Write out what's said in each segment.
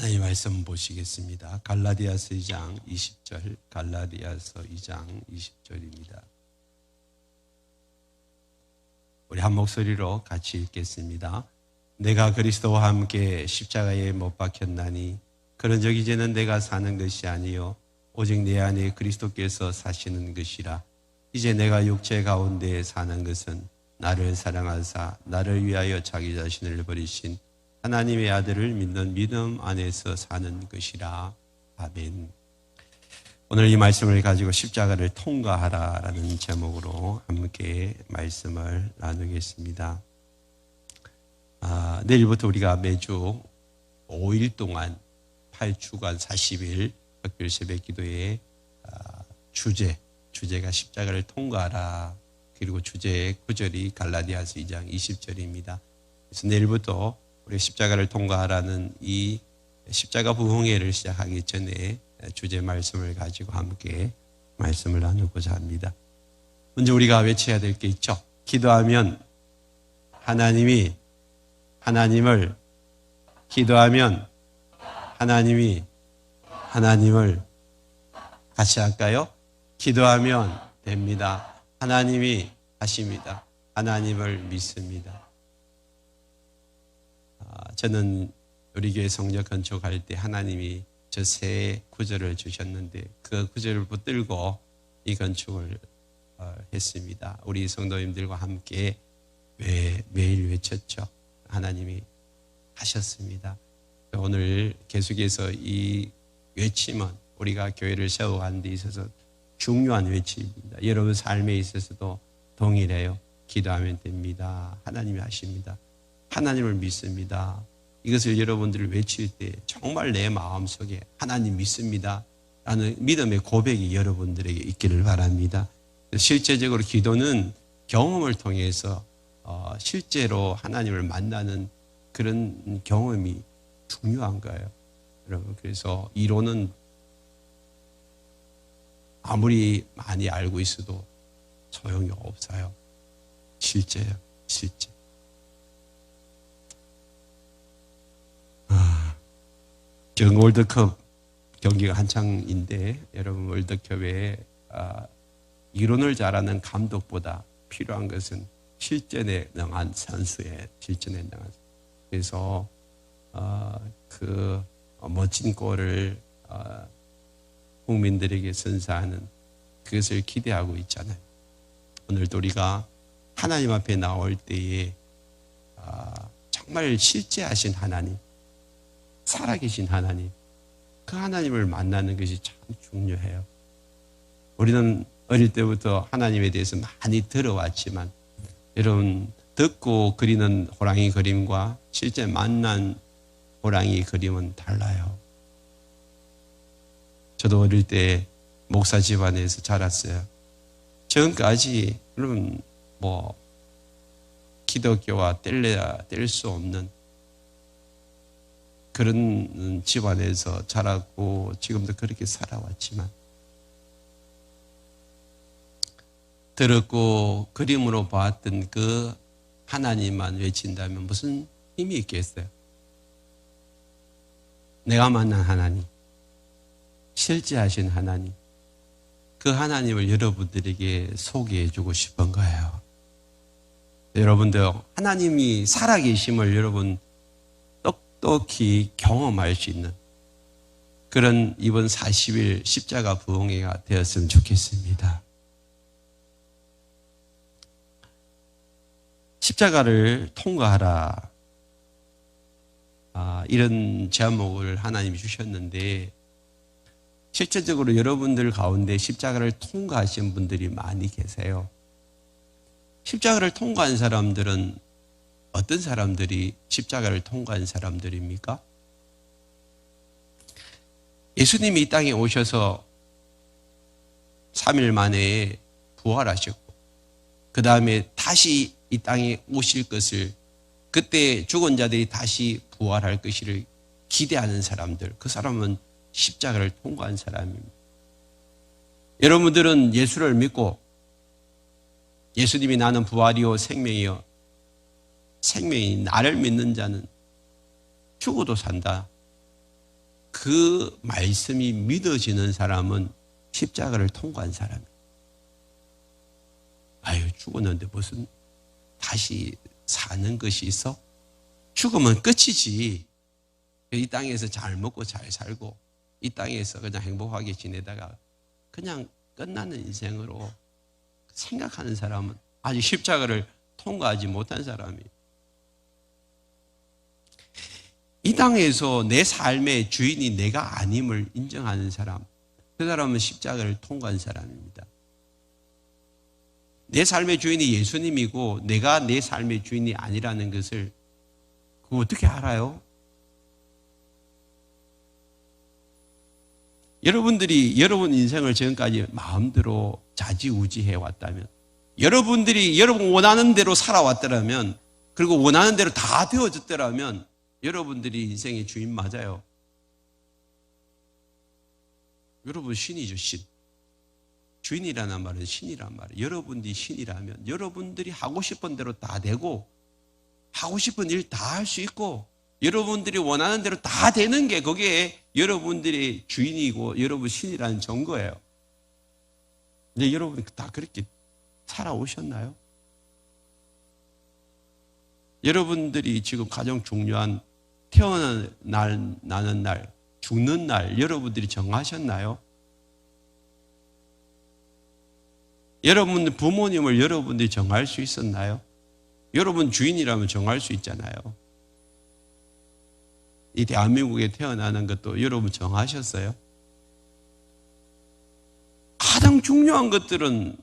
하나님 말씀 보시겠습니다. 갈라디아서 2장 20절, 갈라디아서 2장 20절입니다. 우리 한 목소리로 같이 읽겠습니다. 내가 그리스도와 함께 십자가에 못 박혔나니 그런즉 이제는 내가 사는 것이 아니요 오직 내 안에 그리스도께서 사시는 것이라. 이제 내가 육체 가운데 사는 것은 나를 사랑하사 나를 위하여 자기 자신을 버리신 하나님의 아들을 믿는 믿음 안에서 사는 것이라. 아멘. 오늘 이 말씀을 가지고 십자가를 통과하라라는 제목으로 함께 말씀을 나누겠습니다. 내일부터 우리가 매주 5일 동안 8주간 40일 특별 새벽 기도의 주제가 십자가를 통과하라. 그리고 주제의 구절이 갈라디아서 2장 20절입니다. 그래서 내일부터 우리 십자가를 통과하라는 이 십자가 부흥회를 시작하기 전에 주제 말씀을 가지고 함께 말씀을 나누고자 합니다. 먼저 우리가 외쳐야 될 게 있죠. 기도하면 하나님을 기도하면 하나님을 같이 할까요? 기도하면 됩니다. 하나님이 하십니다. 하나님을 믿습니다. 저는 우리 교회 성전 건축할 때 하나님이 저 세 구절을 주셨는데 그 구절을 붙들고 이 건축을 했습니다. 우리 성도님들과 함께 매일 외쳤죠. 하나님이 하셨습니다. 오늘 계속해서 이 외침은 우리가 교회를 세워가는 데 있어서 중요한 외침입니다. 여러분 삶에 있어서도 동일해요. 기도하면 됩니다. 하나님이 하십니다. 하나님을 믿습니다. 이것을 여러분들이 외칠 때 정말 내 마음속에 하나님 믿습니다 라는 믿음의 고백이 여러분들에게 있기를 바랍니다. 실제적으로 기도는 경험을 통해서 실제로 하나님을 만나는 그런 경험이 중요한 거예요. 여러분, 그래서 이론은 아무리 많이 알고 있어도 소용이 없어요. 실제요, 실제. 월드컵 경기가 한창인데 여러분 월드컵에 이론을 잘하는 감독보다 필요한 것은 실전에 능한 선수의 실전에 능한 선수. 그래서 그 멋진 골을 국민들에게 선사하는 그것을 기대하고 있잖아요. 오늘도 우리가 하나님 앞에 나올 때에 정말 실제하신 하나님, 살아계신 하나님, 그 하나님을 만나는 것이 참 중요해요. 우리는 어릴 때부터 하나님에 대해서 많이 들어왔지만 여러분 듣고 그리는 호랑이 그림과 실제 만난 호랑이 그림은 달라요. 저도 어릴 때 목사 집안에서 자랐어요. 지금까지 여러분 기독교와 뗄래야 뗄 수 없는 그런 집안에서 자랐고 지금도 그렇게 살아왔지만 들었고 그림으로 봤던 그 하나님만 외친다면 무슨 힘이 있겠어요? 내가 만난 하나님, 실제하신 하나님, 그 하나님을 여러분들에게 소개해 주고 싶은 거예요. 여러분들 하나님이 살아계심을 여러분 똑똑히 경험할 수 있는 그런 이번 40일 십자가 부흥회가 되었으면 좋겠습니다. 십자가를 통과하라. 이런 제목을 하나님이 주셨는데 실제적으로 여러분들 가운데 십자가를 통과하신 분들이 많이 계세요. 십자가를 통과한 사람들은 어떤 사람들이 십자가를 통과한 사람들입니까? 예수님이 이 땅에 오셔서 3일 만에 부활하셨고 그 다음에 다시 이 땅에 오실 것을 그때 죽은 자들이 다시 부활할 것을 기대하는 사람들, 그 사람은 십자가를 통과한 사람입니다. 여러분들은 예수를 믿고 예수님이 나는 부활이요 생명이요 생명이 나를 믿는 자는 죽어도 산다. 그 말씀이 믿어지는 사람은 십자가를 통과한 사람이에요. 아유, 죽었는데 무슨 다시 사는 것이 있어? 죽으면 끝이지. 이 땅에서 잘 먹고 잘 살고 이 땅에서 그냥 행복하게 지내다가 그냥 끝나는 인생으로 생각하는 사람은 아직 십자가를 통과하지 못한 사람이에요. 이 땅에서 내 삶의 주인이 내가 아님을 인정하는 사람, 그 사람은 십자가를 통과한 사람입니다. 내 삶의 주인이 예수님이고 내가 내 삶의 주인이 아니라는 것을 그거 어떻게 알아요? 여러분들이 여러분 인생을 지금까지 마음대로 좌지우지해 왔다면, 여러분들이 여러분 원하는 대로 살아왔더라면, 그리고 원하는 대로 다 되어졌더라면 여러분들이 인생의 주인 맞아요. 여러분 신이죠, 신. 주인이라는 말은 신이란 말이에요. 여러분들이 신이라면 여러분들이 하고 싶은 대로 다 되고 하고 싶은 일 다 할 수 있고 여러분들이 원하는 대로 다 되는 게 그게 여러분들이 주인이고 여러분 신이라는 증거예요. 근데 여러분 다 그렇게 살아오셨나요? 여러분들이 지금 가장 중요한 태어나는 날, 나는 날, 죽는 날 여러분들이 정하셨나요? 여러분 부모님을 여러분들이 정할 수 있었나요? 여러분 주인이라면 정할 수 있잖아요. 이 대한민국에 태어나는 것도 여러분 정하셨어요? 가장 중요한 것들은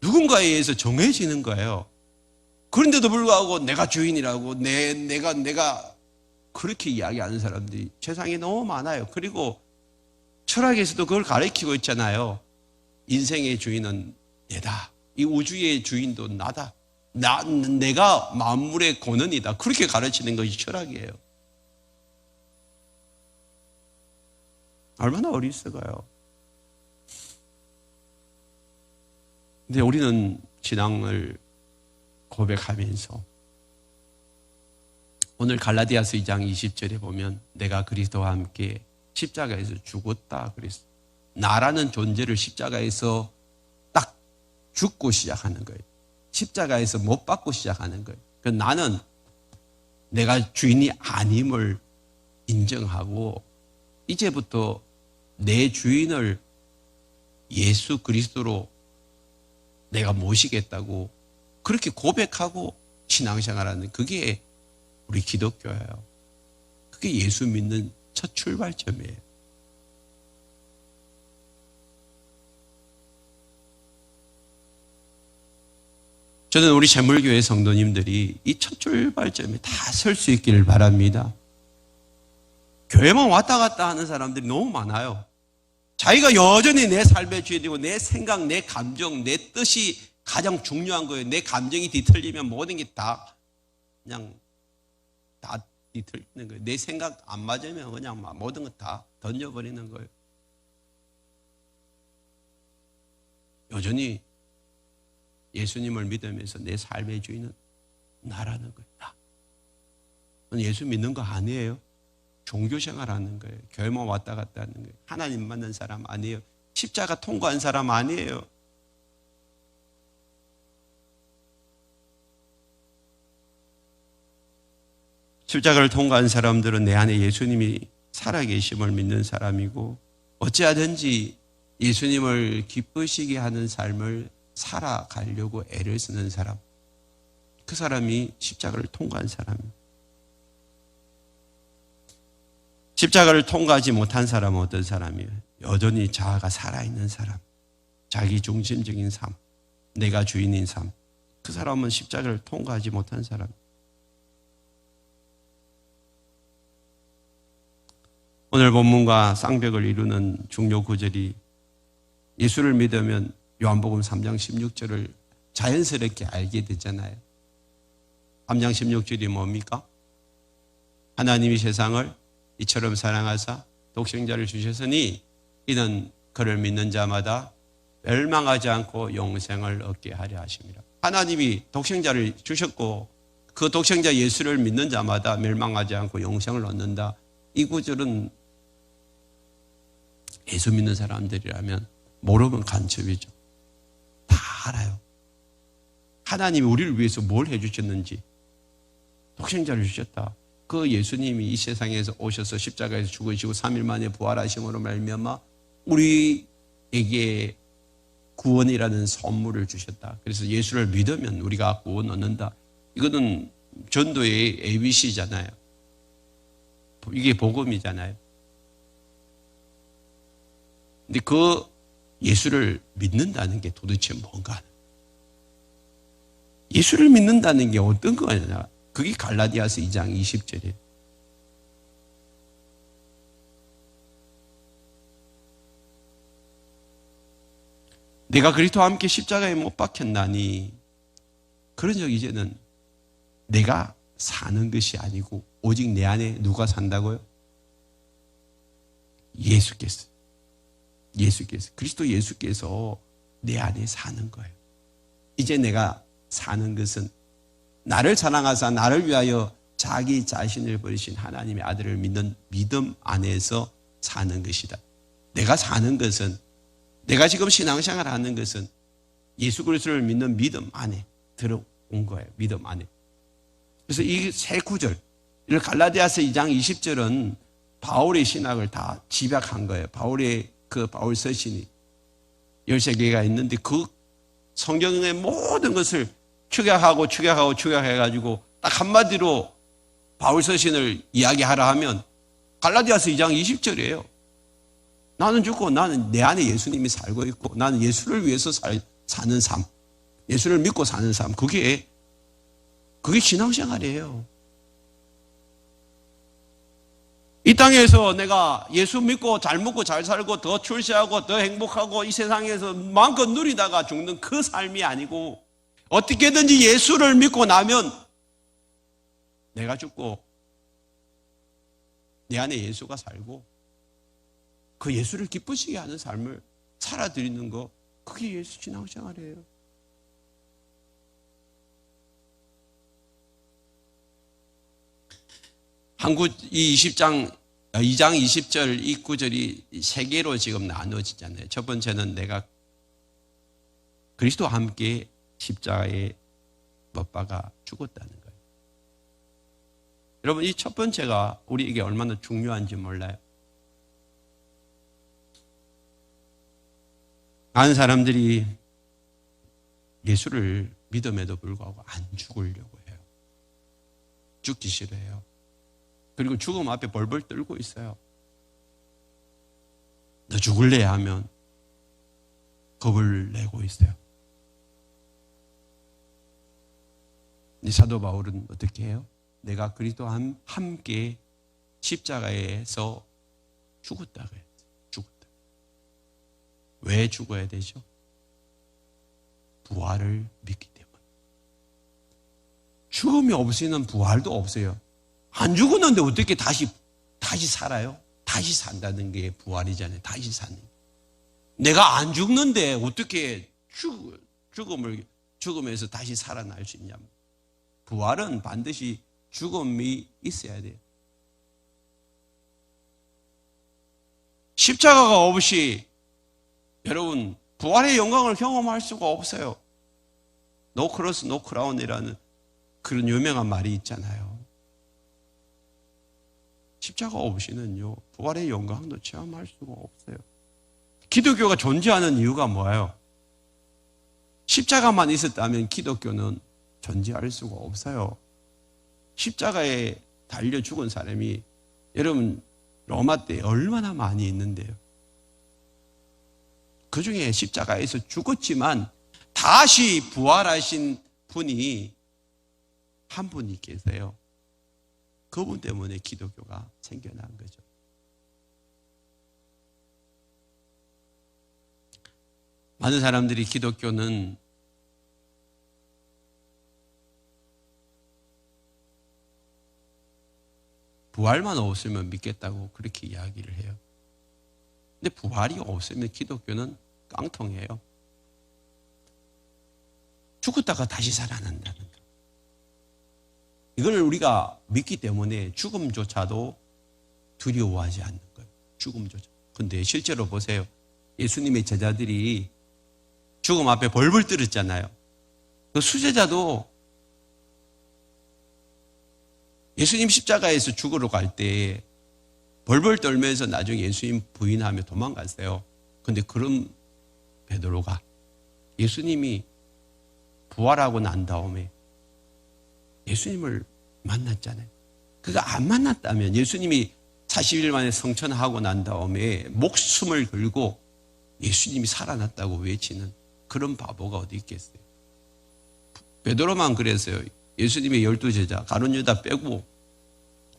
누군가에 의해서 정해지는 거예요. 그런데도 불구하고 내가 주인이라고 내가 그렇게 이야기하는 사람들이 세상에 너무 많아요. 그리고 철학에서도 그걸 가르치고 있잖아요. 인생의 주인은 내다. 이 우주의 주인도 나다. 내가 만물의 권원이다. 그렇게 가르치는 것이 철학이에요. 얼마나 어리석어요. 근데 우리는 신앙을 고백하면서 오늘 갈라디아서 2장 20절에 보면 내가 그리스도와 함께 십자가에서 죽었다 그랬어요. 나라는 존재를 십자가에서 딱 죽고 시작하는 거예요. 십자가에서 못 박고 시작하는 거예요. 나는 내가 주인이 아님을 인정하고 이제부터 내 주인을 예수 그리스도로 내가 모시겠다고 그렇게 고백하고 신앙생활하는 그게 우리 기독교예요. 그게 예수 믿는 첫 출발점이에요. 저는 우리 재물교회 성도님들이 이 첫 출발점에 다 설 수 있기를 바랍니다. 교회만 왔다 갔다 하는 사람들이 너무 많아요. 자기가 여전히 내 삶의 주인이고 내 생각, 내 감정, 내 뜻이 가장 중요한 거예요. 내 감정이 뒤틀리면 모든 게 다 그냥 다 뒤틀리는 거예요. 내 생각 안 맞으면 그냥 모든 거 다 던져버리는 거예요. 여전히 예수님을 믿으면서 내 삶의 주인은 나라는 거예요. 나. 예수 믿는 거 아니에요. 종교생활 하는 거예요. 교회만 왔다 갔다 하는 거예요. 하나님 만난 사람 아니에요. 십자가 통과한 사람 아니에요. 십자가를 통과한 사람들은 내 안에 예수님이 살아계심을 믿는 사람이고 어찌하든지 예수님을 기쁘시게 하는 삶을 살아가려고 애를 쓰는 사람, 그 사람이 십자가를 통과한 사람입니다. 십자가를 통과하지 못한 사람은 어떤 사람이에요? 여전히 자아가 살아있는 사람, 자기 중심적인 삶, 내가 주인인 삶, 그 사람은 십자가를 통과하지 못한 사람. 오늘 본문과 쌍벽을 이루는 중요 구절이 예수를 믿으면 요한복음 3장 16절을 자연스럽게 알게 되잖아요. 3장 16절이 뭡니까? 하나님이 세상을 이처럼 사랑하사 독생자를 주셨으니 이는 그를 믿는 자마다 멸망하지 않고 영생을 얻게 하려 하십니다. 하나님이 독생자를 주셨고 그 독생자 예수를 믿는 자마다 멸망하지 않고 영생을 얻는다. 이 구절은 예수 믿는 사람들이라면 모르면 간첩이죠. 다 알아요. 하나님이 우리를 위해서 뭘 해주셨는지. 독생자를 주셨다. 그 예수님이 이 세상에서 오셔서 십자가에서 죽으시고 3일 만에 부활하심으로 말미암아 우리에게 구원이라는 선물을 주셨다. 그래서 예수를 믿으면 우리가 구원 얻는다. 이거는 전도의 ABC잖아요. 이게 복음이잖아요. 근데 그 예수를 믿는다는 게 도대체 뭔가? 예수를 믿는다는 게 어떤 거냐? 그게 갈라디아서 2장 20절이에요. 내가 그리스도와 함께 십자가에 못 박혔나니, 그런즉 이제는 내가 사는 것이 아니고 오직 내 안에 누가 산다고요? 예수께서. 그리스도 예수께서 내 안에 사는 거예요. 이제 내가 사는 것은 나를 사랑하사 나를 위하여 자기 자신을 버리신 하나님의 아들을 믿는 믿음 안에서 사는 것이다. 내가 사는 것은, 내가 지금 신앙생활 하는 것은 예수 그리스도를 믿는 믿음 안에 들어온 거예요. 믿음 안에. 그래서 이 세 구절, 갈라디아서 2장 20절은 바울의 신학을 다 집약한 거예요. 바울의 그 바울 서신이 13개가 있는데 그 성경의 모든 것을 축약해가지고 딱 한마디로 바울 서신을 이야기하라 하면 갈라디아서 2장 20절이에요. 나는 죽고 나는 내 안에 예수님이 살고 있고 나는 예수를 위해서 사는 삶, 예수를 믿고 사는 삶, 그게 신앙생활이에요. 이 땅에서 내가 예수 믿고 잘 먹고 잘 살고 더 출세하고 더 행복하고 이 세상에서 마음껏 누리다가 죽는 그 삶이 아니고, 어떻게든지 예수를 믿고 나면 내가 죽고 내 안에 예수가 살고 그 예수를 기쁘시게 하는 삶을 살아드리는 거, 그게 예수 신앙생활이에요. 한국 이 2장 20절 이 구절이 세 개로 지금 나눠지잖아요. 첫 번째는 내가 그리스도와 함께 십자가에 못 박아 죽었다는 거예요. 여러분, 이 첫 번째가 우리에게 얼마나 중요한지 몰라요. 많은 사람들이 예수를 믿음에도 불구하고 안 죽으려고 해요. 죽기 싫어해요. 그리고 죽음 앞에 벌벌 떨고 있어요. 너 죽을래 하면 겁을 내고 있어요. 이 사도 바울은 어떻게 해요? 내가 그리스도와 함께 십자가에서 죽었다고 해요. 죽었다. 왜 죽어야 되죠? 부활을 믿기 때문에. 죽음이 없이는 부활도 없어요. 안 죽었는데 어떻게 다시 살아요? 다시 산다는 게 부활이잖아요. 다시 사는. 내가 안 죽는데 어떻게 죽음에서 다시 살아날 수 있냐? 부활은 반드시 죽음이 있어야 돼요. 십자가가 없이 여러분 부활의 영광을 경험할 수가 없어요. No cross, no crown이라는 그런 유명한 말이 있잖아요. 십자가 없이는요, 부활의 영광도 체험할 수가 없어요. 기독교가 존재하는 이유가 뭐예요? 십자가만 있었다면 기독교는 존재할 수가 없어요. 십자가에 달려 죽은 사람이 여러분 로마 때 얼마나 많이 있는데요. 그 중에 십자가에서 죽었지만 다시 부활하신 분이 한 분이 계세요. 그분 때문에 기독교가 생겨난 거죠. 많은 사람들이 기독교는 부활만 없으면 믿겠다고 그렇게 이야기를 해요. 근데 부활이 없으면 기독교는 깡통이에요. 죽었다가 다시 살아난다는 거. 이걸 우리가 믿기 때문에 죽음조차도 두려워하지 않는 거예요. 죽음조차. 근데 실제로 보세요. 예수님의 제자들이 죽음 앞에 벌벌 떨었잖아요. 그 수제자도 예수님 십자가에서 죽으러 갈 때 벌벌 떨면서 나중에 예수님 부인하며 도망갔어요. 근데 그런 베드로가 예수님이 부활하고 난 다음에 예수님을 만났잖아요. 그가 안 만났다면 예수님이 40일 만에 성천하고 난 다음에 목숨을 걸고 예수님이 살아났다고 외치는 그런 바보가 어디 있겠어요. 베드로만 그랬어요. 예수님의 12제자 가룟 유다 빼고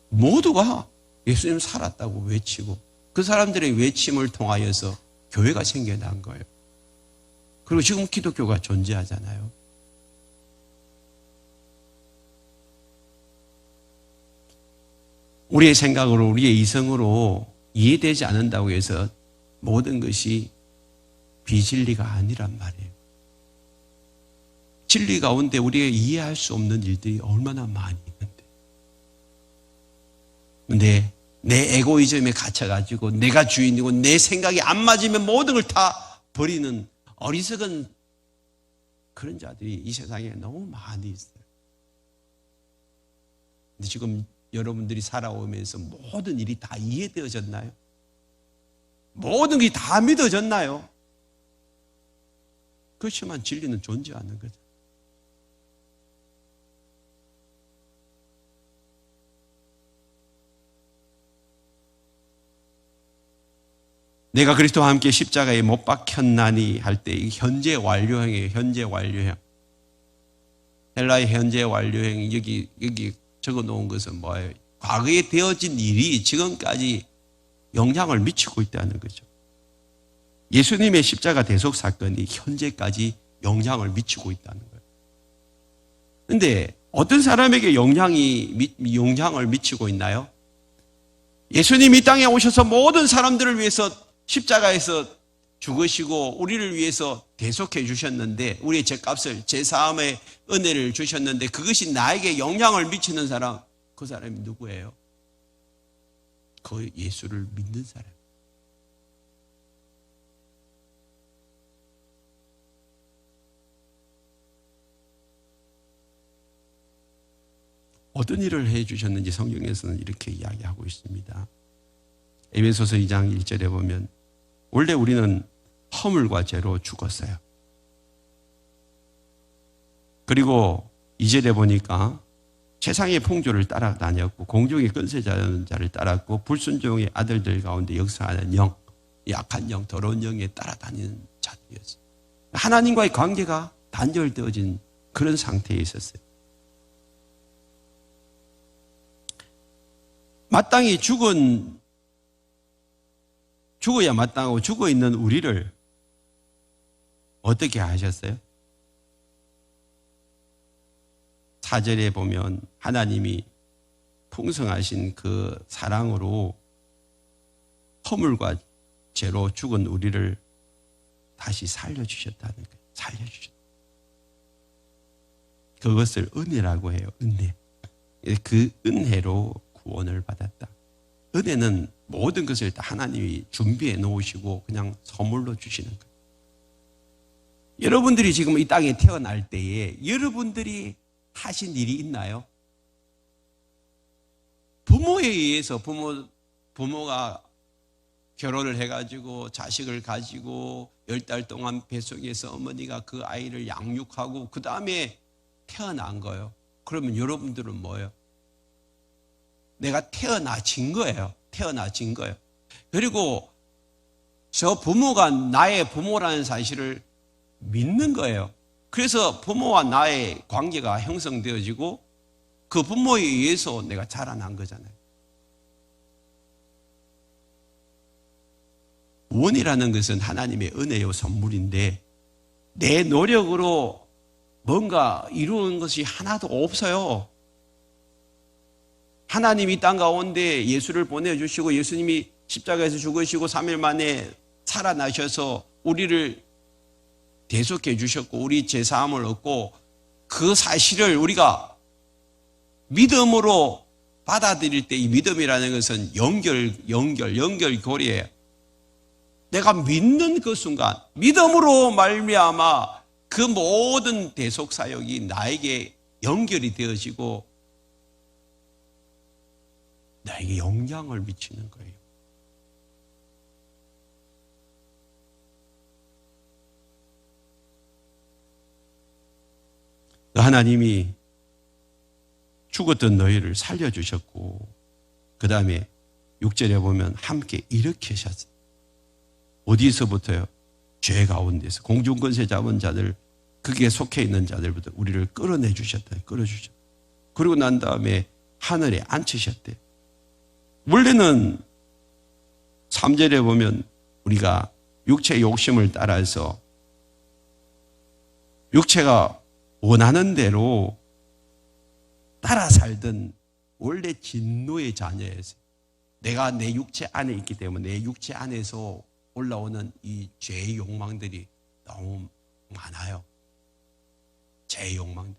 모두가 예수님 살았다고 외치고 그 사람들의 외침을 통하여서 교회가 생겨난 거예요. 그리고 지금 기독교가 존재하잖아요. 우리의 생각으로 우리의 이성으로 이해되지 않는다고 해서 모든 것이 비진리가 아니란 말이에요. 진리 가운데 우리가 이해할 수 없는 일들이 얼마나 많이 있는데. 근데 내 에고이즘에 갇혀가지고 내가 주인이고 내 생각이 안 맞으면 모든 걸 다 버리는 어리석은 그런 자들이 이 세상에 너무 많이 있어요. 근데 지금 여러분들이 살아오면서 모든 일이 다 이해되어졌나요? 모든 게 다 믿어졌나요? 그렇지만 진리는 존재하는 거죠. 내가 그리스도와 함께 십자가에 못 박혔나니 할 때 이 현재 완료형이에요. 현재 완료형. 헬라의 현재 완료형이 여기 적어 놓은 것은 뭐예요? 과거에 되어진 일이 지금까지 영향을 미치고 있다는 거죠. 예수님의 십자가 대속 사건이 현재까지 영향을 미치고 있다는 거예요. 그런데 어떤 사람에게 영향을 미치고 있나요? 예수님이 이 땅에 오셔서 모든 사람들을 위해서 십자가에서 죽으시고 우리를 위해서 대속해 주셨는데 우리의 죄값을 제사함의 은혜를 주셨는데 그것이 나에게 영향을 미치는 사람, 그 사람이 누구예요? 그 예수를 믿는 사람. 어떤 일을 해 주셨는지 성경에서는 이렇게 이야기하고 있습니다. 에베소서 2장 1절에 보면 원래 우리는 허물과 죄로 죽었어요. 그리고 2절에 보니까 세상의 풍조를 따라다녔고 공중의 권세자는 자를 따랐고 불순종의 아들들 가운데 역사하는 영, 약한 영, 더러운 영에 따라다니는 자들이었어요. 하나님과의 관계가 단절되어진 그런 상태에 있었어요. 마땅히 죽어야 마땅하고 죽어있는 우리를 어떻게 하셨어요? 4절에 보면 하나님이 풍성하신 그 사랑으로 허물과 죄로 죽은 우리를 다시 살려주셨다는 거예요. 살려주셨다. 그것을 은혜라고 해요. 은혜. 그 은혜로 구원을 받았다. 은혜는 모든 것을 다 하나님이 준비해 놓으시고 그냥 선물로 주시는 거예요. 여러분들이 지금 이 땅에 태어날 때에 여러분들이 하신 일이 있나요? 부모에 의해서 부모가 결혼을 해가지고 자식을 가지고 10달 동안 뱃속에서 어머니가 그 아이를 양육하고 그 다음에 태어난 거예요. 그러면 여러분들은 뭐예요? 내가 태어나진 거예요. 태어나진 거예요. 그리고 저 부모가 나의 부모라는 사실을 믿는 거예요. 그래서 부모와 나의 관계가 형성되어지고 그 부모에 의해서 내가 자라난 거잖아요. 구원이라는 것은 하나님의 은혜요 선물인데 내 노력으로 뭔가 이루는 것이 하나도 없어요. 하나님이 이 땅 가운데 예수를 보내주시고 예수님이 십자가에서 죽으시고 3일 만에 살아나셔서 우리를 대속해 주셨고 우리 죄사함을 얻고 그 사실을 우리가 믿음으로 받아들일 때 이 믿음이라는 것은 연결고리예요. 내가 믿는 그 순간, 믿음으로 말미암아 그 모든 대속사역이 나에게 연결이 되어지고 나에게 영향을 미치는 거예요. 하나님이 죽었던 너희를 살려주셨고, 그 다음에 6절에 보면 함께 일으키셨어요. 어디서부터요? 죄 가운데서 공중권세 잡은 자들, 거기에 속해 있는 자들부터 우리를 끌어내 주셨다. 끌어주셨다. 그리고 난 다음에 하늘에 앉히셨대. 원래는 3절에 보면 우리가 육체의 욕심을 따라서 육체가 원하는 대로 따라 살던 원래 진노의 자녀였어요. 내가 내 육체 안에 있기 때문에 내 육체 안에서 올라오는 이 죄의 욕망들이 너무 많아요. 죄의 욕망들.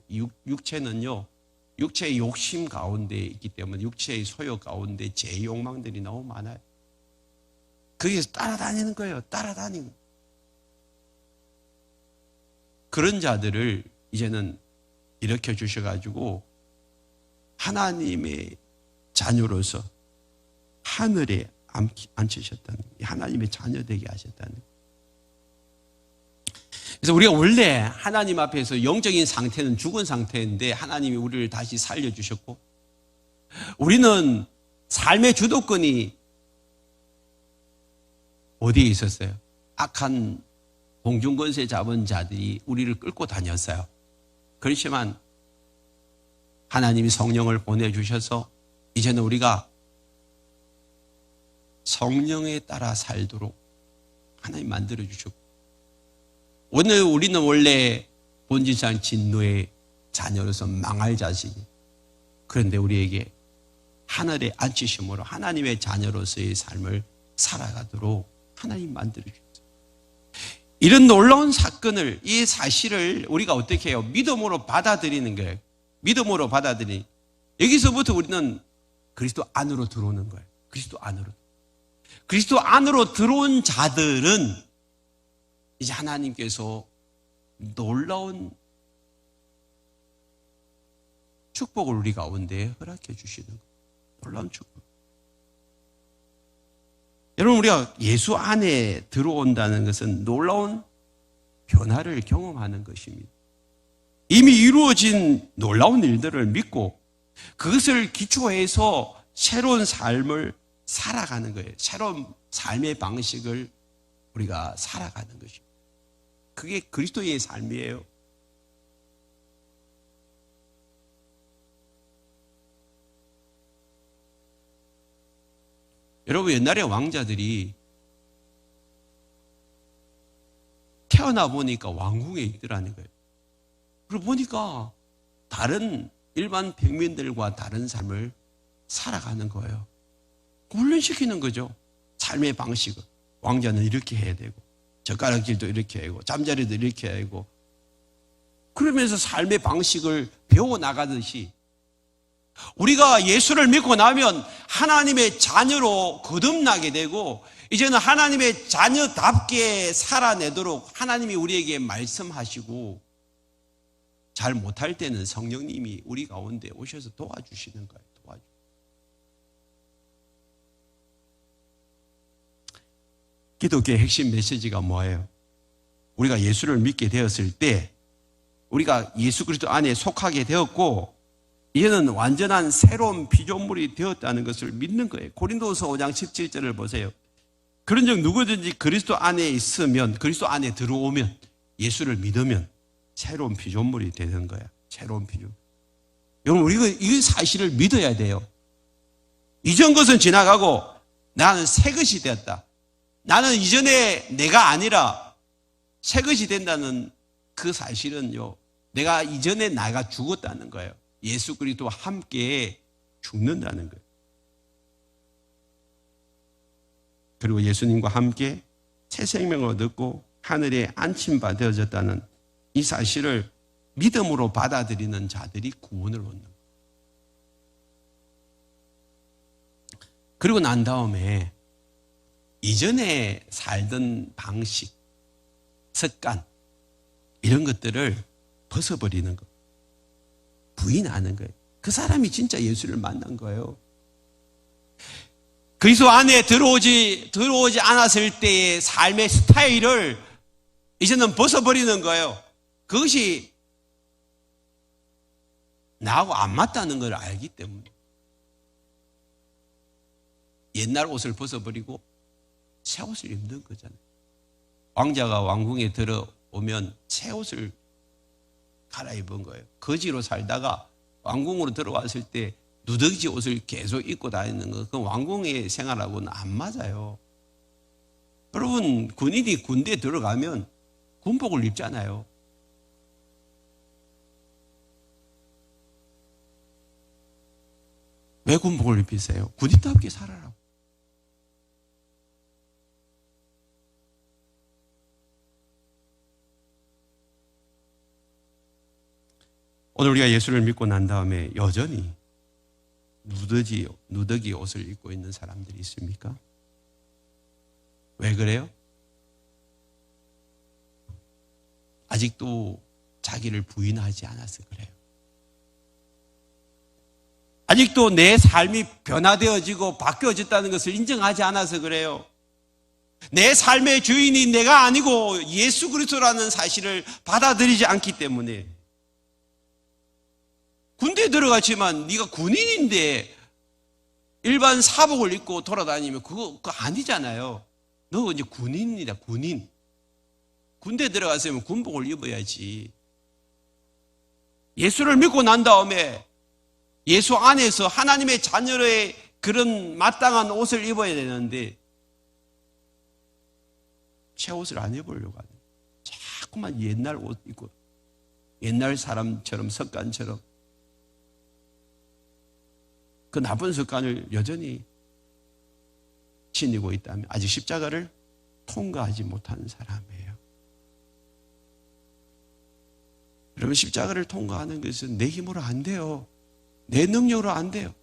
육체는요, 육체의 욕심 가운데 있기 때문에 육체의 소욕 가운데 죄의 욕망들이 너무 많아요. 거기에서 따라다니는 거예요. 따라다니는. 그런 자들을 이제는 일으켜 주셔가지고 하나님의 자녀로서 하늘에 앉히셨다는 거예요. 하나님의 자녀 되게 하셨다는 거예요. 그래서 우리가 원래 하나님 앞에서 영적인 상태는 죽은 상태인데 하나님이 우리를 다시 살려주셨고, 우리는 삶의 주도권이 어디에 있었어요? 악한 공중권세 잡은 자들이 우리를 끌고 다녔어요. 그렇지만 하나님이 성령을 보내주셔서 이제는 우리가 성령에 따라 살도록 하나님 만들어주셨고, 오늘 우리는 원래 본질상 진노의 자녀로서 망할 자식이, 그런데 우리에게 하늘에 앉히심으로 하나님의 자녀로서의 삶을 살아가도록 하나님 만들어주셨어요. 이런 놀라운 사건을, 이 사실을 우리가 어떻게 해요? 믿음으로 받아들이는 거예요. 믿음으로 받아들이니, 여기서부터 우리는 그리스도 안으로 들어오는 거예요. 그리스도 안으로. 그리스도 안으로 들어온 자들은 이제 하나님께서 놀라운 축복을 우리 가운데 허락해 주시는 거예요. 놀라운 축복. 여러분, 우리가 예수 안에 들어온다는 것은 놀라운 변화를 경험하는 것입니다. 이미 이루어진 놀라운 일들을 믿고 그것을 기초해서 새로운 삶을 살아가는 거예요. 새로운 삶의 방식을 우리가 살아가는 것입니다. 그게 그리스도의 삶이에요. 여러분, 옛날에 왕자들이 태어나 보니까 왕궁에 있더라는 거예요. 그러고 보니까 다른 일반 평민들과 다른 삶을 살아가는 거예요. 훈련시키는 거죠. 삶의 방식을. 왕자는 이렇게 해야 되고, 젓가락질도 이렇게 하고, 잠자리도 이렇게 하고, 그러면서 삶의 방식을 배워나가듯이 우리가 예수를 믿고 나면 하나님의 자녀로 거듭나게 되고, 이제는 하나님의 자녀답게 살아내도록 하나님이 우리에게 말씀하시고, 잘 못할 때는 성령님이 우리 가운데 오셔서 도와주시는 거예요. 기독교의 핵심 메시지가 뭐예요? 우리가 예수를 믿게 되었을 때 우리가 예수 그리스도 안에 속하게 되었고, 이제는 완전한 새로운 피조물이 되었다는 것을 믿는 거예요. 고린도서 5장 17절을 보세요. 그런즉 누구든지 그리스도 안에 있으면, 그리스도 안에 들어오면, 예수를 믿으면 새로운 피조물이 되는 거야. 새로운 피조물. 여러분, 우리가 이 사실을 믿어야 돼요. 이전 것은 지나가고 나는 새 것이 되었다. 나는 이전에 내가 아니라 새 것이 된다는 그 사실은요, 내가 이전에 나가 죽었다는 거예요. 예수 그리스도와 함께 죽는다는 거예요. 그리고 예수님과 함께 새 생명을 얻고 하늘에 안침바 되어졌다는 이 사실을 믿음으로 받아들이는 자들이 구원을 얻는 거예요. 그리고 난 다음에 이전에 살던 방식, 습관, 이런 것들을 벗어버리는 거. 부인하는 거예요. 그 사람이 진짜 예수를 만난 거예요. 그리스도 안에 들어오지 않았을 때의 삶의 스타일을 이제는 벗어버리는 거예요. 그것이 나하고 안 맞다는 걸 알기 때문에. 옛날 옷을 벗어버리고 새 옷을 입는 거잖아요. 왕자가 왕궁에 들어오면 새 옷을 갈아입은 거예요. 거지로 살다가 왕궁으로 들어왔을 때 누더기 옷을 계속 입고 다니는 거, 그 왕궁의 생활하고는 안 맞아요. 여러분, 군인이 군대에 들어가면 군복을 입잖아요. 왜 군복을 입히세요? 군인답게 살아라고. 오늘 우리가 예수를 믿고 난 다음에 여전히 누더기 옷을 입고 있는 사람들이 있습니까? 왜 그래요? 아직도 자기를 부인하지 않아서 그래요. 아직도 내 삶이 변화되어지고 바뀌어졌다는 것을 인정하지 않아서 그래요. 내 삶의 주인이 내가 아니고 예수 그리스도라는 사실을 받아들이지 않기 때문에. 군대에 들어갔지만 네가 군인인데 일반 사복을 입고 돌아다니면 그거 아니잖아요. 너 이제 군인이다, 군인. 군대에 들어갔으면 군복을 입어야지. 예수를 믿고 난 다음에 예수 안에서 하나님의 자녀의 그런 마땅한 옷을 입어야 되는데 새 옷을 안 입으려고 하는 거예요. 자꾸만 옛날 옷 입고 옛날 사람처럼 습관처럼 그 나쁜 습관을 여전히 지니고 있다면 아직 십자가를 통과하지 못하는 사람이에요. 여러분, 십자가를 통과하는 것은 내 힘으로 안 돼요. 내 능력으로 안 돼요.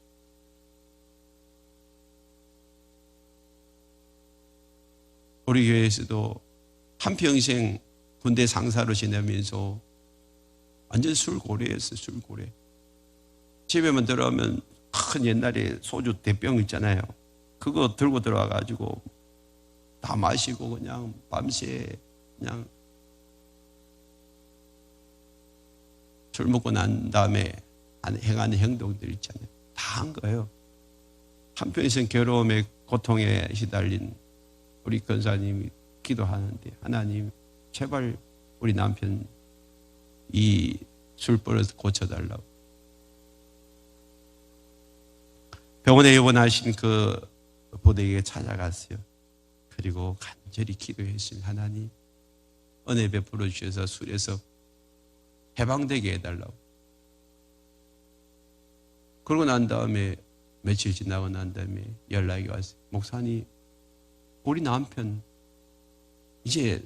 우리 교회에서도 한평생 군대 상사로 지내면서 완전 술고래였어요. 술고래. 집에만 들어가면 큰 옛날에 소주 대병 있잖아요. 그거 들고 들어와가지고 다 마시고 그냥 밤새 그냥 술 먹고 난 다음에 행하는 행동들 있잖아요. 다 한 거예요. 한평생 괴로움에 고통에 시달린 우리 권사님이 기도하는데 하나님 제발 우리 남편 이 술버릇 고쳐달라고. 병원에 입원하신 그 부대에게 찾아갔어요. 그리고 간절히 기도했습니다. 하나님 은혜 베풀어 주셔서 술에서 해방되게 해달라고. 그러고 난 다음에 며칠 지나고 난 다음에 연락이 왔어요. 목사님, 우리 남편 이제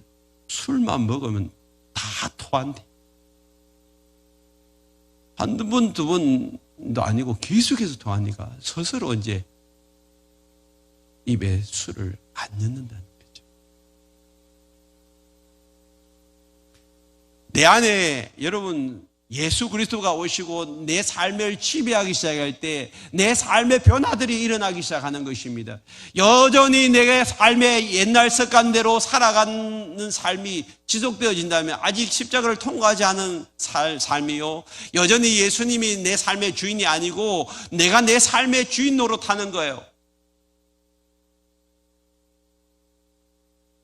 술만 먹으면 다 토한대. 한두 번, 두 번도 아니고 계속해서 토하니까 스스로 이제 입에 술을 안 넣는다는 거죠. 내 안에 여러분 예수 그리스도가 오시고 내 삶을 지배하기 시작할 때 내 삶의 변화들이 일어나기 시작하는 것입니다. 여전히 내 삶의 옛날 습관대로 살아가는 삶이 지속되어진다면 아직 십자가를 통과하지 않은 삶이요. 여전히 예수님이 내 삶의 주인이 아니고 내가 내 삶의 주인 노릇하는 거예요.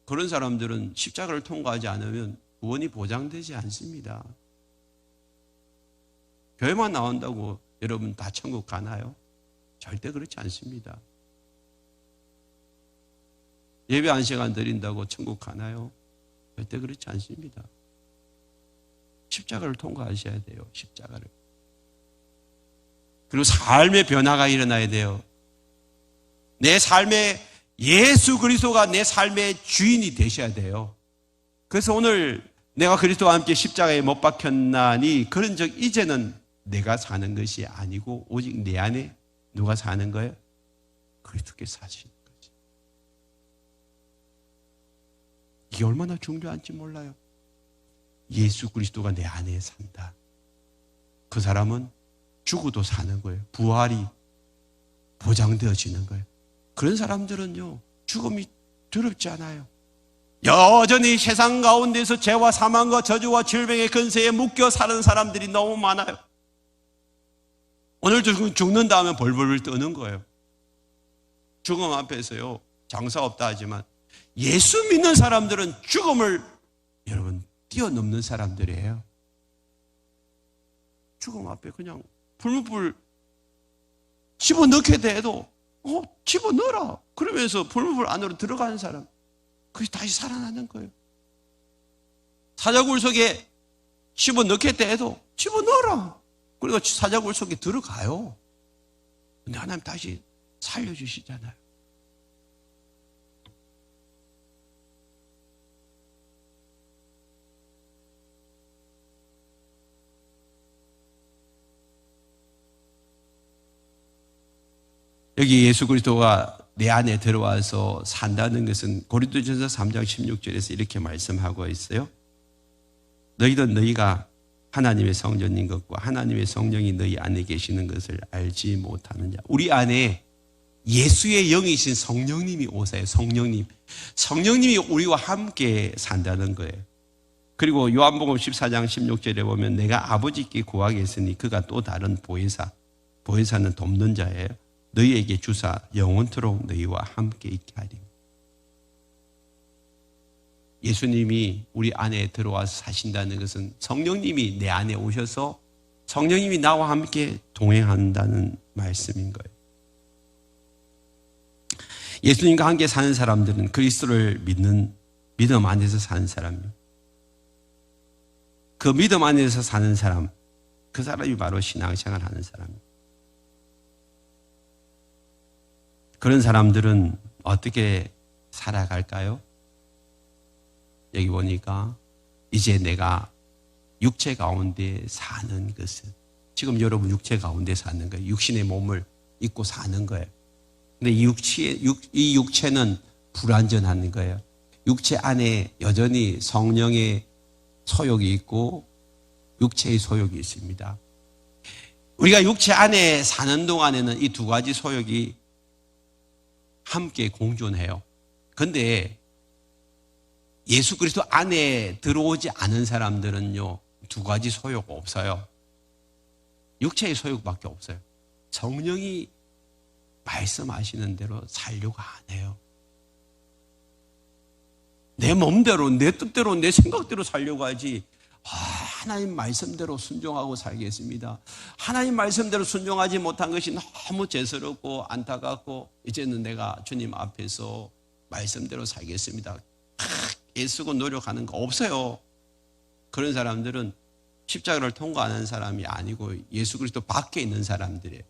그런 사람들은 십자가를 통과하지 않으면 구원이 보장되지 않습니다. 교회만 나온다고 여러분 다 천국 가나요? 절대 그렇지 않습니다. 예배 1시간 드린다고 천국 가나요? 절대 그렇지 않습니다. 십자가를 통과하셔야 돼요. 십자가를. 그리고 삶의 변화가 일어나야 돼요. 내 삶에 예수 그리스도가 내 삶의 주인이 되셔야 돼요. 그래서 오늘 내가 그리스도와 함께 십자가에 못 박혔나니 그런 적 이제는 내가 사는 것이 아니고 오직 내 안에 누가 사는 거예요? 그리스도께서 사시는 거지. 이게 얼마나 중요한지 몰라요. 예수 그리스도가 내 안에 산다. 그 사람은 죽어도 사는 거예요. 부활이 보장되어지는 거예요. 그런 사람들은요, 죽음이 두렵지 않아요. 여전히 세상 가운데서 죄와 사망과 저주와 질병의 근세에 묶여 사는 사람들이 너무 많아요. 오늘도 죽는다 하면 벌벌 떠는 거예요. 죽음 앞에서요, 장사 없다 하지만 예수 믿는 사람들은 죽음을 여러분 뛰어넘는 사람들이에요. 죽음 앞에 그냥 불문불 집어넣게 돼도 집어넣어라 그러면서 불문불 안으로 들어가는 사람, 그게 다시 살아나는 거예요. 사자굴 속에 집어넣게 돼도 집어넣어라, 그리고 사자굴 속에 들어가요. 근데 하나님 다시 살려주시잖아요. 여기 예수 그리스도가 내 안에 들어와서 산다는 것은 고린도전서 3장 16절에서 이렇게 말씀하고 있어요. 너희가 하나님의 성전인 것과 하나님의 성령이 너희 안에 계시는 것을 알지 못하느냐. 우리 안에 예수의 영이신 성령님이 오세요. 성령님이 우리와 함께 산다는 거예요. 그리고 요한복음 14장 16절에 보면 내가 아버지께 구하겠으니 그가 또 다른 보혜사는 돕는 자예요. 너희에게 주사 영원토록 너희와 함께 있게 하리. 예수님이 우리 안에 들어와서 사신다는 것은 성령님이 내 안에 오셔서 성령님이 나와 함께 동행한다는 말씀인 거예요. 예수님과 함께 사는 사람들은 그리스도를 믿는 믿음 안에서 사는 사람이에요. 그 믿음 안에서 사는 사람, 그 사람이 바로 신앙생활 하는 사람이에요. 그런 사람들은 어떻게 살아갈까요? 여기 보니까 이제 내가 육체 가운데 사는 것은, 지금 여러분 육체 가운데 사는 거예요. 육신의 몸을 입고 사는 거예요. 근데 이 육체는 불완전한 거예요. 육체 안에 여전히 성령의 소욕이 있고 육체의 소욕이 있습니다. 우리가 육체 안에 사는 동안에는 이 두 가지 소욕이 함께 공존해요. 근데 예수 그리스도 안에 들어오지 않은 사람들은요, 두 가지 소욕 없어요. 육체의 소욕밖에 없어요. 성령이 말씀하시는 대로 살려고 안 해요. 내 몸대로, 내 뜻대로, 내 생각대로 살려고 하지, 하나님 말씀대로 순종하고 살겠습니다. 하나님 말씀대로 순종하지 못한 것이 너무 죄스럽고 안타깝고 이제는 내가 주님 앞에서 말씀대로 살겠습니다. 애쓰고 노력하는 거 없어요. 그런 사람들은 십자가를 통과하는 사람이 아니고 예수 그리스도 밖에 있는 사람들이에요.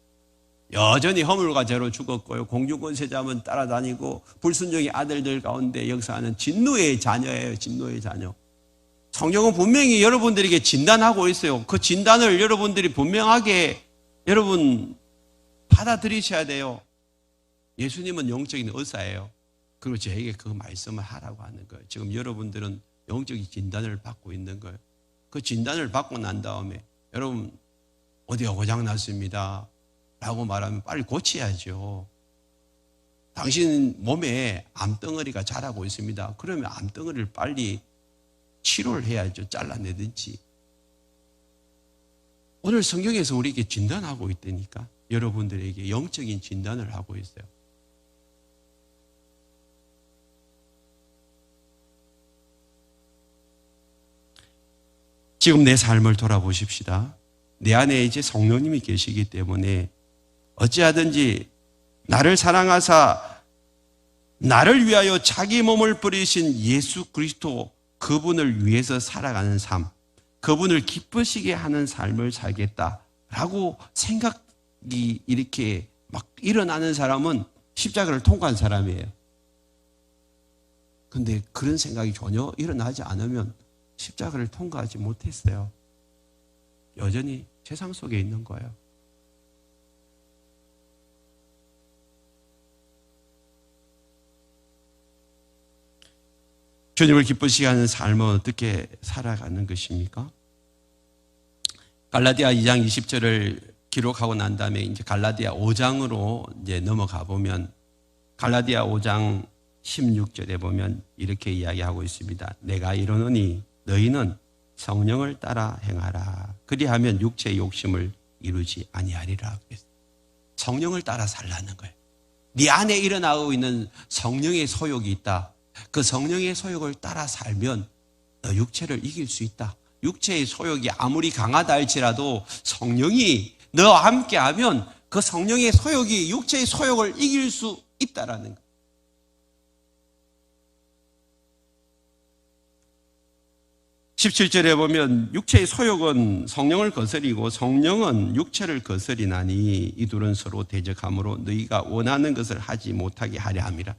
여전히 허물과 죄로 죽었고요. 공중권세 잡은 따라다니고 불순종의 아들들 가운데 역사하는 진노의 자녀예요. 진노의 자녀. 성경은 분명히 여러분들에게 진단하고 있어요. 그 진단을 여러분들이 분명하게 여러분 받아들이셔야 돼요. 예수님은 영적인 의사예요. 그리고 저에게 그 말씀을 하라고 하는 거예요. 지금 여러분들은 영적인 진단을 받고 있는 거예요. 그 진단을 받고 난 다음에 여러분 어디가 고장났습니다 라고 말하면 빨리 고쳐야죠. 당신 몸에 암덩어리가 자라고 있습니다. 그러면 암덩어리를 빨리 치료를 해야죠. 잘라내든지. 오늘 성경에서 우리에게 진단하고 있다니까. 여러분들에게 영적인 진단을 하고 있어요. 지금 내 삶을 돌아보십시다. 내 안에 이제 성령님이 계시기 때문에 어찌하든지 나를 사랑하사 나를 위하여 자기 몸을 버리신 예수 그리스도, 그분을 위해서 살아가는 삶, 그분을 기쁘시게 하는 삶을 살겠다라고 생각이 이렇게 막 일어나는 사람은 십자가를 통과한 사람이에요. 근데 그런 생각이 전혀 일어나지 않으면 십자가를 통과하지 못했어요. 여전히 세상 속에 있는 거예요. 주님을 기쁘시게 하는 삶은 어떻게 살아가는 것입니까? 갈라디아 2장 20절을 기록하고 난 다음에 이제 갈라디아 5장으로 이제 넘어가 보면 갈라디아 5장 16절에 보면 이렇게 이야기하고 있습니다. 내가 이르노니 너희는 성령을 따라 행하라. 그리하면 육체의 욕심을 이루지 아니하리라. 성령을 따라 살라는 거예요. 네 안에 일어나고 있는 성령의 소욕이 있다. 그 성령의 소욕을 따라 살면 너 육체를 이길 수 있다. 육체의 소욕이 아무리 강하다 할지라도 성령이 너와 함께하면 그 성령의 소욕이 육체의 소욕을 이길 수 있다라는 거예요. 17절에 보면 육체의 소욕은 성령을 거스리고 성령은 육체를 거스리나니 이 둘은 서로 대적하므로 너희가 원하는 것을 하지 못하게 하려 함이라.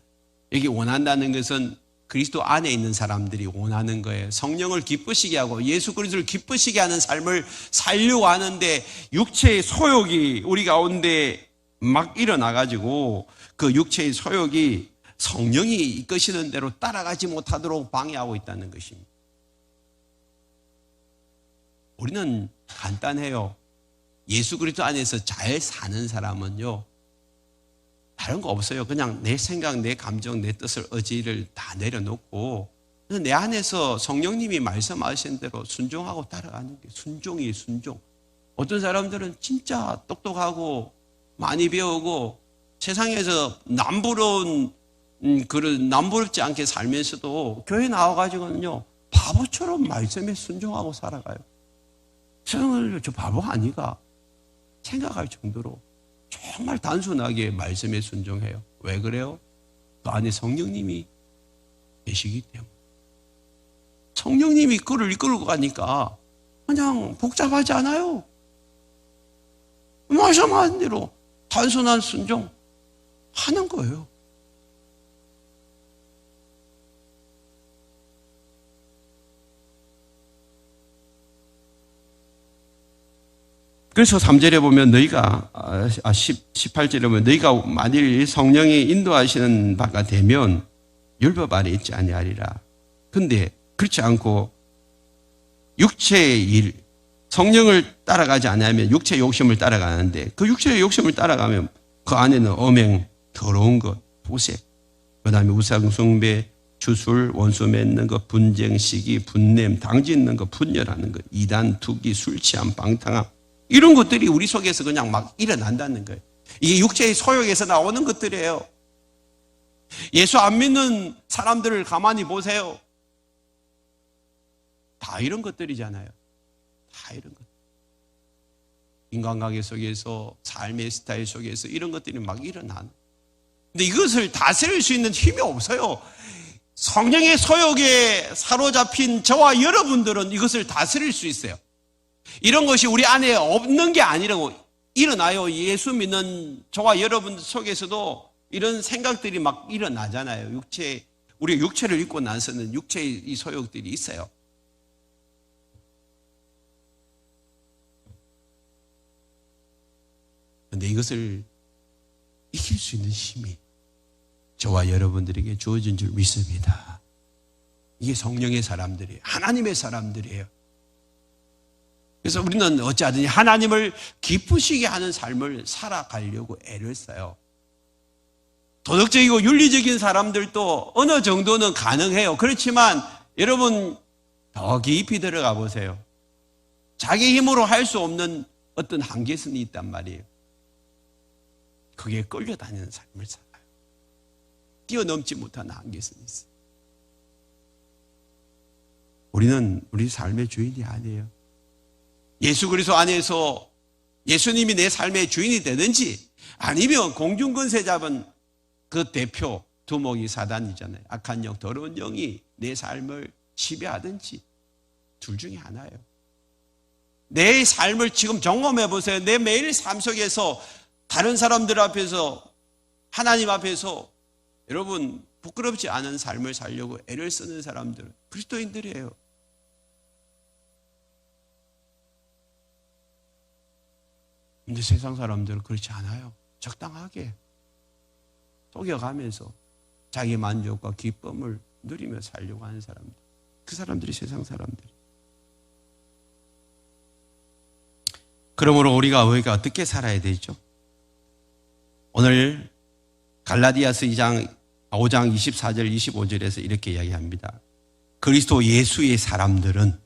여기 원한다는 것은 그리스도 안에 있는 사람들이 원하는 거예요. 성령을 기쁘시게 하고 예수 그리스도를 기쁘시게 하는 삶을 살려고 하는데 육체의 소욕이 우리 가운데 막 일어나가지고 그 육체의 소욕이 성령이 이끄시는 대로 따라가지 못하도록 방해하고 있다는 것입니다. 우리는 간단해요. 예수 그리스도 안에서 잘 사는 사람은요, 다른 거 없어요. 그냥 내 생각, 내 감정, 내 뜻을, 의지를 다 내려놓고 내 안에서 성령님이 말씀하신 대로 순종하고 따라가는 게 순종이에요. 순종. 어떤 사람들은 진짜 똑똑하고 많이 배우고 세상에서 남부럽지 않게 살면서도 교회 나와가지고는요, 바보처럼 말씀에 순종하고 살아가요. 세상을 저 바보 아니가 생각할 정도로 정말 단순하게 말씀에 순종해요. 왜 그래요? 그 안에 성령님이 계시기 때문에. 성령님이 그를 이끌고 가니까 그냥 복잡하지 않아요. 말씀하신 대로 단순한 순종 하는 거예요. 그래서 3절에 보면 너희가 18절에 보면 너희가 만일 성령이 인도하시는 바가 되면 율법 아래 있지 아니하리라. 근데 그렇지 않고 육체의 일, 성령을 따라가지 않으면 육체의 욕심을 따라가는데 그 육체의 욕심을 따라가면 그 안에는 엄행, 더러운 것, 보색, 그 다음에 우상숭배, 주술, 원수 맺는 것, 분쟁, 시기, 분냄, 당짓는 것, 분열하는 것, 이단, 투기, 술 취함, 방탕함, 이런 것들이 우리 속에서 그냥 막 일어난다는 거예요. 이게 육체의 소욕에서 나오는 것들이에요. 예수 안 믿는 사람들을 가만히 보세요. 다 이런 것들이잖아요. 다 이런 것. 인간관계 속에서, 삶의 스타일 속에서 이런 것들이 막 일어나는. 근데 이것을 다스릴 수 있는 힘이 없어요. 성령의 소욕에 사로잡힌 저와 여러분들은 이것을 다스릴 수 있어요. 이런 것이 우리 안에 없는 게 아니라고 일어나요. 예수 믿는 저와 여러분 속에서도 이런 생각들이 막 일어나잖아요. 우리 육체를 입고 나서는 육체의 이 소욕들이 있어요. 그런데 이것을 이길 수 있는 힘이 저와 여러분들에게 주어진 줄 믿습니다. 이게 성령의 사람들이에요. 하나님의 사람들이에요. 그래서 우리는 어찌하든지 하나님을 기쁘시게 하는 삶을 살아가려고 애를 써요. 도덕적이고 윤리적인 사람들도 어느 정도는 가능해요. 그렇지만 여러분 더 깊이 들어가 보세요. 자기 힘으로 할 수 없는 어떤 한계선이 있단 말이에요. 그게 끌려다니는 삶을 살아요. 뛰어넘지 못하는 한계선이 있어요. 우리는 우리 삶의 주인이 아니에요. 예수 그리스도 안에서 예수님이 내 삶의 주인이 되든지 아니면 공중권세 잡은 그 대표 두목이 사단이잖아요. 악한 영, 더러운 영이 내 삶을 지배하든지 둘 중에 하나예요. 내 삶을 지금 점검해 보세요. 내 매일 삶 속에서 다른 사람들 앞에서 하나님 앞에서 여러분 부끄럽지 않은 삶을 살려고 애를 쓰는 사람들은 그리스도인들이에요. 근데 세상 사람들은 그렇지 않아요. 적당하게 속여가면서 자기 만족과 기쁨을 누리며 살려고 하는 사람들, 그 사람들이 세상 사람들. 그러므로 우리가 어떻게 살아야 되죠? 오늘 갈라디아서 5장 24절 25절에서 이렇게 이야기합니다. 그리스도 예수의 사람들은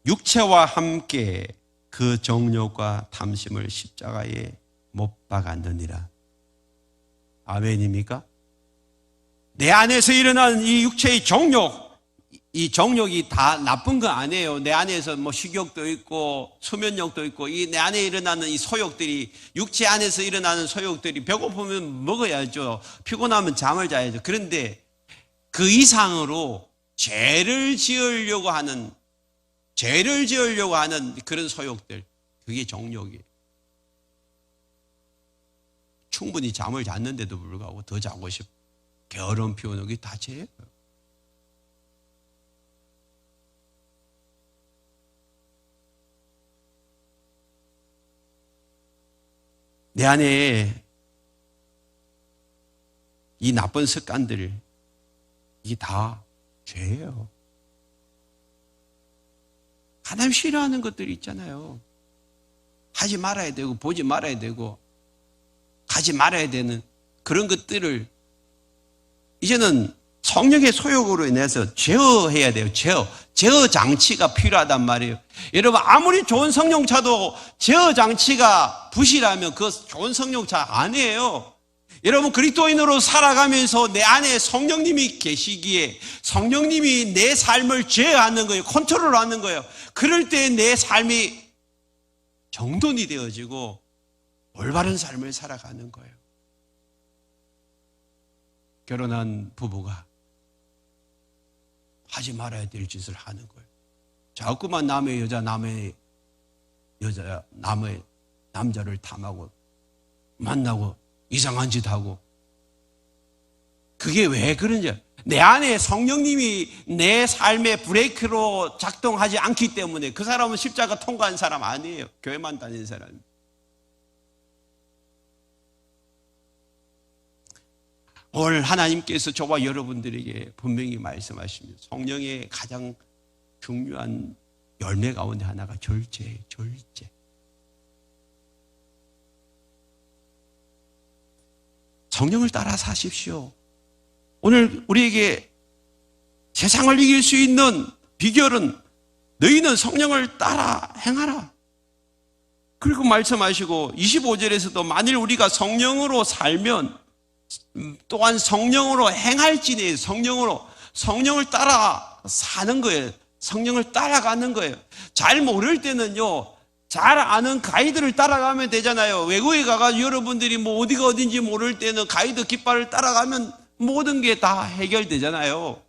육체와 함께 그 정욕과 탐심을 십자가에 못 박았느니라. 아멘입니까? 내 안에서 일어나는 이 육체의 정욕, 이 정욕이 다 나쁜 거 아니에요. 내 안에서 뭐 식욕도 있고 수면욕도 있고, 이 내 안에 일어나는 이 소욕들이, 육체 안에서 일어나는 소욕들이, 배고프면 먹어야죠. 피곤하면 잠을 자야죠. 그런데 그 이상으로 죄를 지으려고 하는 그런 소욕들, 그게 정욕이에요. 충분히 잠을 잤는데도 불구하고 더 자고 싶어. 게으름 피우는 게 다 죄예요. 내 안에 이 나쁜 습관들, 이게 다 죄예요. 하나님 싫어하는 것들이 있잖아요. 하지 말아야 되고, 보지 말아야 되고, 가지 말아야 되는 그런 것들을 이제는 성령의 소욕으로 인해서 제어해야 돼요. 제어 장치가 필요하단 말이에요. 여러분, 아무리 좋은 성령차도 제어 장치가 부실하면 그 좋은 성령차 아니에요. 여러분, 그리스도인으로 살아가면서 내 안에 성령님이 계시기에 성령님이 내 삶을 제어하는 거예요. 컨트롤하는 거예요. 그럴 때 내 삶이 정돈이 되어지고 올바른 삶을 살아가는 거예요. 결혼한 부부가 하지 말아야 될 짓을 하는 거예요. 자꾸만 남의 남자를 탐하고 만나고 이상한 짓 하고. 그게 왜 그런지, 내 안에 성령님이 내 삶의 브레이크로 작동하지 않기 때문에. 그 사람은 십자가 통과한 사람 아니에요. 교회만 다니는 사람입니다. 오늘 하나님께서 저와 여러분들에게 분명히 말씀하십니다. 성령의 가장 중요한 열매 가운데 하나가 절제예요. 절제. 성령을 따라 사십시오. 오늘 우리에게 세상을 이길 수 있는 비결은 너희는 성령을 따라 행하라. 그리고 말씀하시고 25절에서도 만일 우리가 성령으로 살면 또한 성령으로 행할지니, 성령을 따라 사는 거예요. 성령을 따라가는 거예요. 잘 모를 때는요, 잘 아는 가이드를 따라가면 되잖아요. 외국에 가가지고 여러분들이 뭐 어디가 어딘지 모를 때는 가이드 깃발을 따라가면 모든 게 다 해결되잖아요.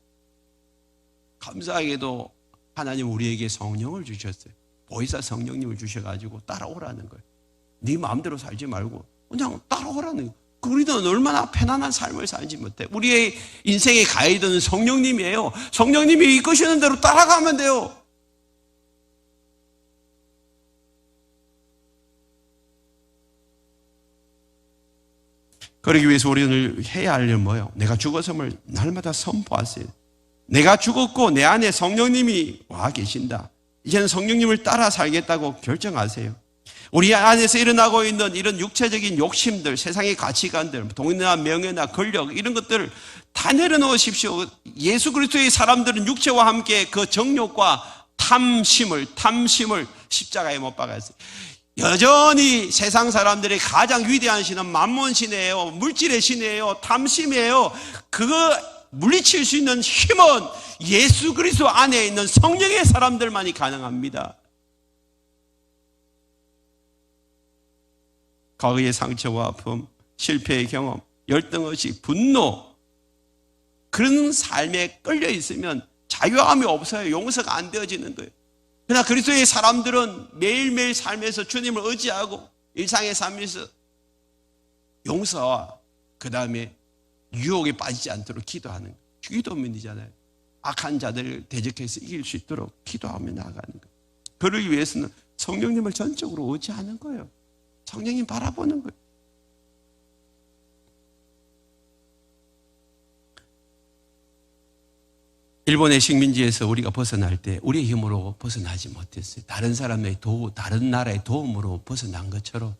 감사하게도 하나님 우리에게 성령을 주셨어요. 보혜사 성령님을 주셔가지고 따라오라는 거예요. 네 마음대로 살지 말고 그냥 따라오라는 거예요. 우리는 얼마나 편안한 삶을 살지 못해. 우리의 인생의 가이드는 성령님이에요. 성령님이 이끄시는 대로 따라가면 돼요. 그러기 위해서 우리는 해야 할 일은 뭐예요? 내가 죽었음을 날마다 선포하세요. 내가 죽었고 내 안에 성령님이 와 계신다. 이제는 성령님을 따라 살겠다고 결정하세요. 우리 안에서 일어나고 있는 이런 육체적인 욕심들, 세상의 가치관들, 돈이나 명예나 권력, 이런 것들을 다 내려놓으십시오. 예수 그리스도의 사람들은 육체와 함께 그 정욕과 탐심을 십자가에 못 박았어요. 여전히 세상 사람들의 가장 위대한 신은 만몬신이에요. 물질의 신이에요. 탐심이에요. 그거 물리칠 수 있는 힘은 예수 그리스도 안에 있는 성령의 사람들만이 가능합니다. 과거의 상처와 아픔, 실패의 경험, 열등의식, 분노, 그런 삶에 끌려 있으면 자유함이 없어요. 용서가 안 되어지는 거예요. 그러나 그리스도의 사람들은 매일매일 삶에서 주님을 의지하고 일상의 삶에서 용서와 그 다음에 유혹에 빠지지 않도록 기도하는 거예요. 기도문이잖아요. 악한 자들을 대적해서 이길 수 있도록 기도하며 나아가는 거예요. 그러기 위해서는 성령님을 전적으로 의지하는 거예요. 성령님 바라보는 거예요. 일본의 식민지에서 우리가 벗어날 때 우리의 힘으로 벗어나지 못했어요. 다른 사람의 다른 나라의 도움으로 벗어난 것처럼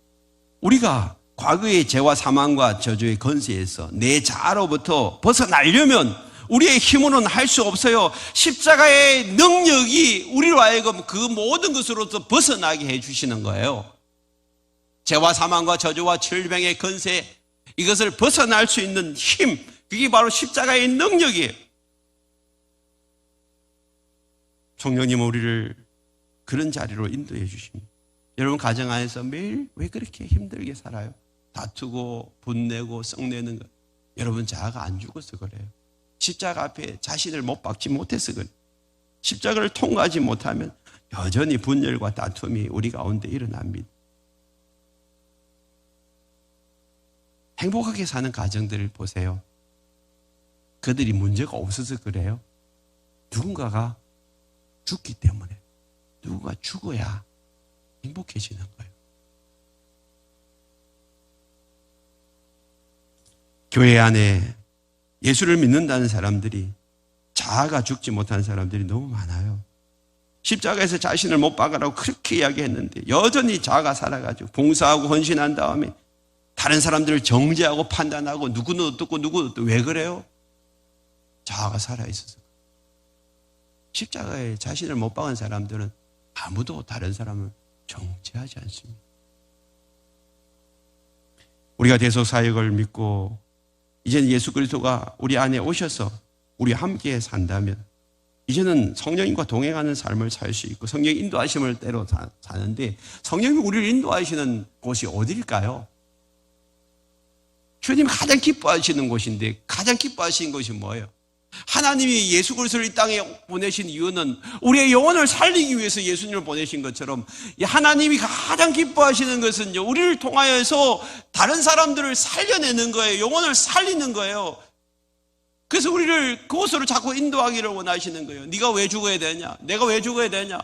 우리가 과거의 죄와 사망과 저주의 권세에서 내 자아로부터 벗어나려면 우리의 힘으로는 할 수 없어요. 십자가의 능력이 우리로 하여금 그 모든 것으로부터 벗어나게 해주시는 거예요. 죄와 사망과 저주와 질병의 권세, 이것을 벗어날 수 있는 힘, 그게 바로 십자가의 능력이에요. 성령님은 우리를 그런 자리로 인도해 주십니다. 여러분 가정 안에서 매일 왜 그렇게 힘들게 살아요? 다투고 분내고 썩내는 것. 여러분 자아가 안 죽어서 그래요. 십자가 앞에 자신을 못 박지 못해서 그래요. 십자가를 통과하지 못하면 여전히 분열과 다툼이 우리 가운데 일어납니다. 행복하게 사는 가정들을 보세요. 그들이 문제가 없어서 그래요. 누군가가 죽기 때문에, 누군가 죽어야 행복해지는 거예요. 교회 안에 예수를 믿는다는 사람들이, 자아가 죽지 못한 사람들이 너무 많아요. 십자가에서 자신을 못 박으라고 그렇게 이야기했는데 여전히 자아가 살아가지고 봉사하고 헌신한 다음에 다른 사람들을 정죄하고 판단하고 누구는 어떻고 누구는 어떻고. 왜 그래요? 자아가 살아있어서. 십자가에 자신을 못 박은 사람들은 아무도 다른 사람을 정죄하지 않습니다. 우리가 대속사역을 믿고 이제는 예수 그리스도가 우리 안에 오셔서 우리 함께 산다면 이제는 성령님과 동행하는 삶을 살 수 있고 성령의 인도하심을 때로 사는데, 성령님이 우리를 인도하시는 곳이 어디일까요? 주님이 가장 기뻐하시는 곳인데, 가장 기뻐하시는 것이 뭐예요? 하나님이 예수 그리스도를 이 땅에 보내신 이유는 우리의 영혼을 살리기 위해서 예수님을 보내신 것처럼, 하나님이 가장 기뻐하시는 것은요, 우리를 통하여서 다른 사람들을 살려내는 거예요. 영혼을 살리는 거예요. 그래서 우리를 그곳으로 자꾸 인도하기를 원하시는 거예요. 네가 왜 죽어야 되냐? 내가 왜 죽어야 되냐?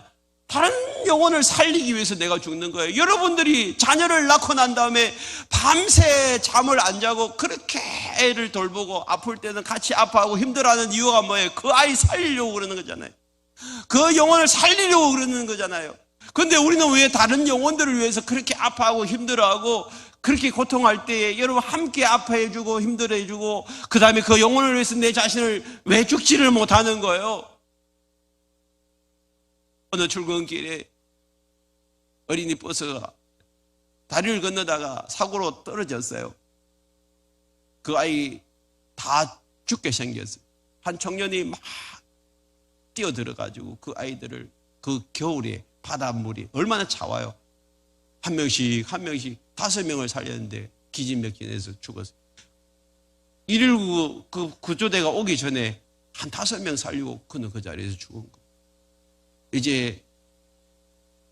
다른 영혼을 살리기 위해서 내가 죽는 거예요. 여러분들이 자녀를 낳고 난 다음에 밤새 잠을 안 자고 그렇게 애를 돌보고 아플 때는 같이 아파하고 힘들어하는 이유가 뭐예요? 그 아이 살리려고 그러는 거잖아요. 그 영혼을 살리려고 그러는 거잖아요. 그런데 우리는 왜 다른 영혼들을 위해서 그렇게 아파하고 힘들어하고 그렇게 고통할 때에 여러분 함께 아파해주고 힘들어해주고 그 다음에 그 영혼을 위해서 내 자신을 왜 죽지를 못하는 거예요? 어느 출근길에 어린이 버스가 다리를 건너다가 사고로 떨어졌어요. 그 아이 다 죽게 생겼어요. 한 청년이 막 뛰어들어가지고 그 아이들을, 그 겨울에 바닷물이 얼마나 차와요. 한 명씩 5명을 살렸는데 기진맥진해서 죽었어요. 119 그 구조대가 오기 전에 한 5명 살리고 그는 그 자리에서 죽은 거예요. 이제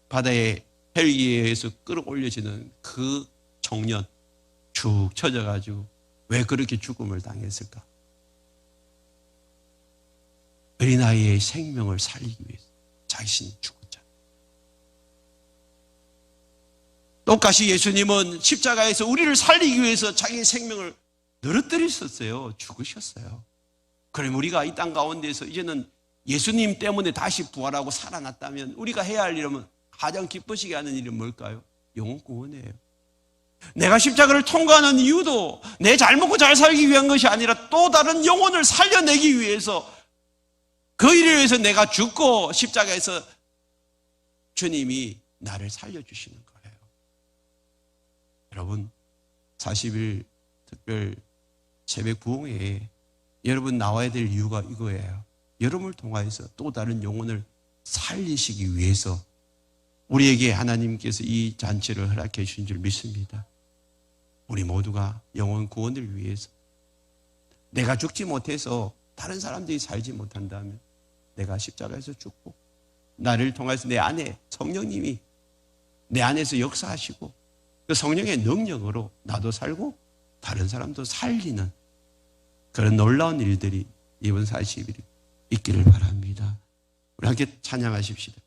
바다에 헬기에 의해서 끌어올려지는 그 청년 축 처져가지고 왜 그렇게 죽음을 당했을까? 어린아이의 생명을 살리기 위해서 자신이 죽었잖아요. 똑같이 예수님은 십자가에서 우리를 살리기 위해서 자기의 생명을 늘어뜨리셨어요. 죽으셨어요. 그럼 우리가 이 땅 가운데서 이제는 예수님 때문에 다시 부활하고 살아났다면 우리가 해야 할 일은, 가장 기쁘시게 하는 일은 뭘까요? 영혼 구원이에요. 내가 십자가를 통과하는 이유도 내 잘 먹고 잘 살기 위한 것이 아니라 또 다른 영혼을 살려내기 위해서, 그 일을 위해서 내가 죽고 십자가에서 주님이 나를 살려주시는 거예요. 여러분 40일 특별 새벽 부흥회에 여러분 나와야 될 이유가 이거예요. 여러분을 통하여서 또 다른 영혼을 살리시기 위해서 우리에게 하나님께서 이 잔치를 허락해 주신 줄 믿습니다. 우리 모두가 영혼 구원을 위해서, 내가 죽지 못해서 다른 사람들이 살지 못한다면 내가 십자가에서 죽고 나를 통해서 내 안에 성령님이 내 안에서 역사하시고 그 성령의 능력으로 나도 살고 다른 사람도 살리는 그런 놀라운 일들이 이번 40일이 있기를 바랍니다. 우리 함께 찬양하십시다.